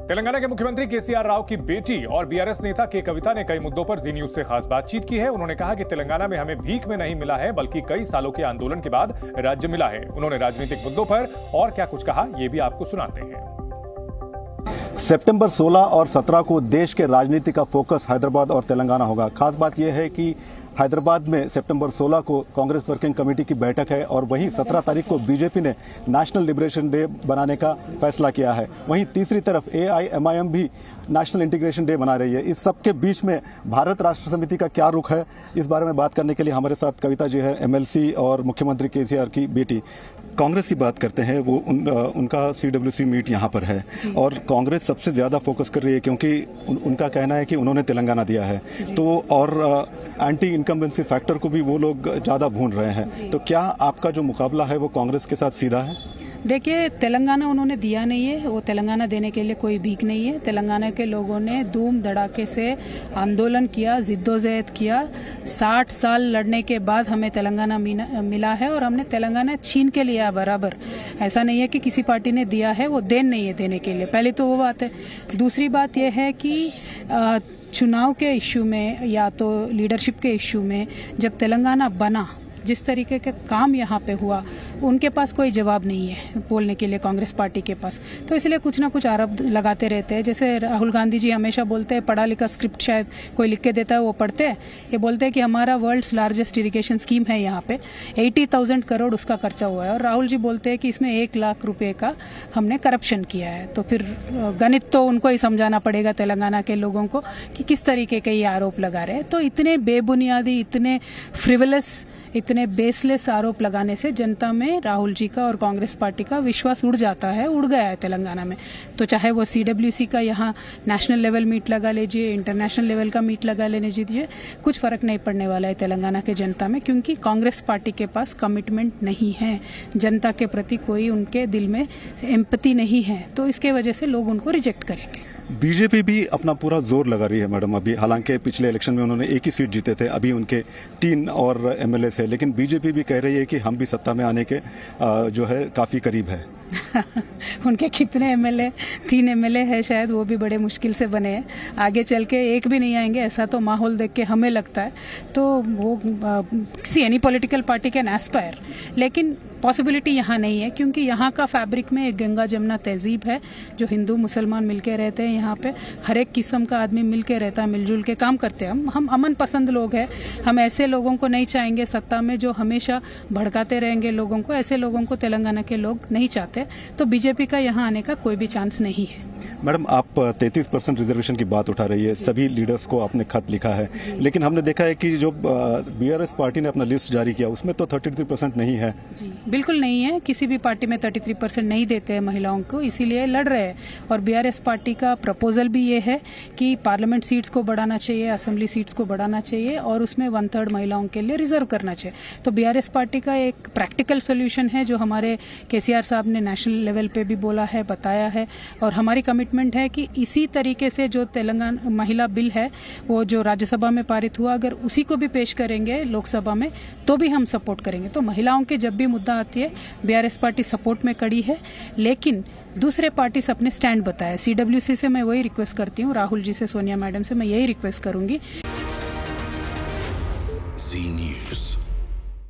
तेलंगाना के मुख्यमंत्री केसीआर राव की बेटी और बीआरएस नेता के कविता ने कई मुद्दों पर जी न्यूज से खास बातचीत की है। उन्होंने कहा कि तेलंगाना में हमें भीख में नहीं मिला है, बल्कि कई सालों के आंदोलन के बाद राज्य मिला है। उन्होंने राजनीतिक मुद्दों पर और क्या कुछ कहा, ये भी आपको सुनाते हैं। सितंबर 16 और 17 को देश के राजनीति का फोकस हैदराबाद और तेलंगाना होगा। खास बात यह है कि हैदराबाद में सितंबर 16 को कांग्रेस वर्किंग कमेटी की बैठक है और वहीं 17 तारीख को बीजेपी ने नेशनल लिबरेशन डे बनाने का फैसला किया है। वहीं तीसरी तरफ AIMIM भी नेशनल इंटीग्रेशन डे मना रही है। इस सब के बीच में भारत राष्ट्र समिति का क्या रुख है, इस बारे में बात करने के लिए हमारे साथ कविता जी है, MLC और मुख्यमंत्री केसीआर की बेटी। कांग्रेस की बात करते हैं, वो उनका CWC मीट यहाँ पर है और कांग्रेस सबसे ज्यादा फोकस कर रही है क्योंकि उनका कहना है कि उन्होंने तेलंगाना दिया है, तो और एंटी इनकम्बेंसी फैक्टर को भी वो लोग ज्यादा भून रहे हैं। तो क्या आपका जो मुकाबला है वो कांग्रेस के साथ सीधा है? देखिए, तेलंगाना उन्होंने दिया नहीं है, वो तेलंगाना देने के लिए कोई भीख नहीं है। तेलंगाना के लोगों ने धूम धड़ाके से आंदोलन किया, जिद्दोजहद किया। 60 साल लड़ने के बाद हमें तेलंगाना मिला है और हमने तेलंगाना छीन के लिया बराबर। ऐसा नहीं है कि किसी पार्टी ने दिया है, वो देन नहीं है देने के लिए। पहले तो वो बात है। दूसरी बात यह है कि चुनाव के इश्यू में या तो लीडरशिप के इश्यू में जब तेलंगाना बना, जिस तरीके के काम यहाँ पे हुआ, उनके पास कोई जवाब नहीं है बोलने के लिए कांग्रेस पार्टी के पास। तो इसलिए कुछ ना कुछ आरोप लगाते रहते हैं। जैसे राहुल गांधी जी हमेशा बोलते हैं पढ़ा लिखा स्क्रिप्ट शायद कोई लिख के देता है वो पढ़ते हैं। ये बोलते हैं कि हमारा वर्ल्ड्स लार्जेस्ट इरिगेशन स्कीम है, यहाँ पे 80,000 करोड़ उसका खर्चा हुआ है और राहुल जी बोलते हैं कि इसमें 1 लाख रुपए का हमने करप्शन किया है। तो फिर गणित तो उनको ही समझाना पड़ेगा तेलंगाना के लोगों को कि किस तरीके के ये आरोप लगा रहे हैं। तो इतने बेबुनियादी, इतने फ्रिवलस, इतने बेसलेस आरोप लगाने से जनता में राहुल जी का और कांग्रेस पार्टी का विश्वास उड़ जाता है, उड़ गया है तेलंगाना में। तो चाहे वो CWC का यहाँ नेशनल लेवल मीट लगा लीजिए, इंटरनेशनल लेवल का मीट लगा लेने दीजिए, कुछ फर्क नहीं पड़ने वाला है तेलंगाना के जनता में, क्योंकि कांग्रेस पार्टी के पास कमिटमेंट नहीं है, जनता के प्रति कोई उनके दिल में एम्पैथी नहीं है। तो इसके वजह से लोग उनको रिजेक्ट करेंगे। बीजेपी भी अपना पूरा जोर लगा रही है मैडम अभी। हालांकि पिछले इलेक्शन में उन्होंने 1 ही सीट जीते थे, अभी उनके 3 और MLA है, लेकिन बीजेपी भी कह रही है कि हम भी सत्ता में आने के जो है काफी करीब है। उनके कितने MLA, 3 MLA है शायद, वो भी बड़े मुश्किल से बने हैं। आगे चल के एक भी नहीं आएंगे, ऐसा तो माहौल देख के हमें लगता है। तो वो किसी any political party can Aspire, लेकिन पॉसिबिलिटी यहाँ नहीं है, क्योंकि यहाँ का फैब्रिक में एक गंगा जमुना तहजीब है, जो हिंदू मुसलमान मिलके रहते हैं। यहाँ पे हर एक किस्म का आदमी मिलके रहता है, मिलजुल के काम करते हैं। हम अमन पसंद लोग हैं। हम ऐसे लोगों को नहीं चाहेंगे सत्ता में जो हमेशा भड़काते रहेंगे लोगों को। ऐसे लोगों को तेलंगाना के लोग नहीं चाहते। तो बीजेपी का यहाँ आने का कोई भी चांस नहीं है। मैडम, आप 33% रिजर्वेशन की बात उठा रही है, सभी लीडर्स को आपने खत लिखा है, लेकिन हमने देखा है कि जो BRS पार्टी ने अपना लिस्ट जारी किया उसमें तो 33% नहीं है। जी, बिल्कुल नहीं है। किसी भी पार्टी में 33% नहीं देते हैं महिलाओं को, इसीलिए लड़ रहे हैं। और BRS पार्टी का प्रपोजल भी ये है कि पार्लियामेंट सीट्स को बढ़ाना चाहिए, असेंबली सीट्स को बढ़ाना चाहिए और उसमें 1/3 महिलाओं के लिए रिजर्व करना चाहिए। तो BRS पार्टी का एक प्रैक्टिकल सोल्यूशन है, जो हमारे केसीआर साहब ने नेशनल लेवल पे भी बोला है, बताया है। और हमारी कमिटमेंट है कि इसी तरीके से जो तेलंगाना महिला बिल है, वो जो राज्यसभा में पारित हुआ, अगर उसी को भी पेश करेंगे लोकसभा में तो भी हम सपोर्ट करेंगे। तो महिलाओं के जब भी मुद्दा आती है, BRS पार्टी सपोर्ट में खड़ी है, लेकिन दूसरे पार्टीज अपने स्टैंड बताए। CWC से मैं वही रिक्वेस्ट करती हूँ, राहुल जी से, सोनिया मैडम से मैं यही रिक्वेस्ट करूंगी।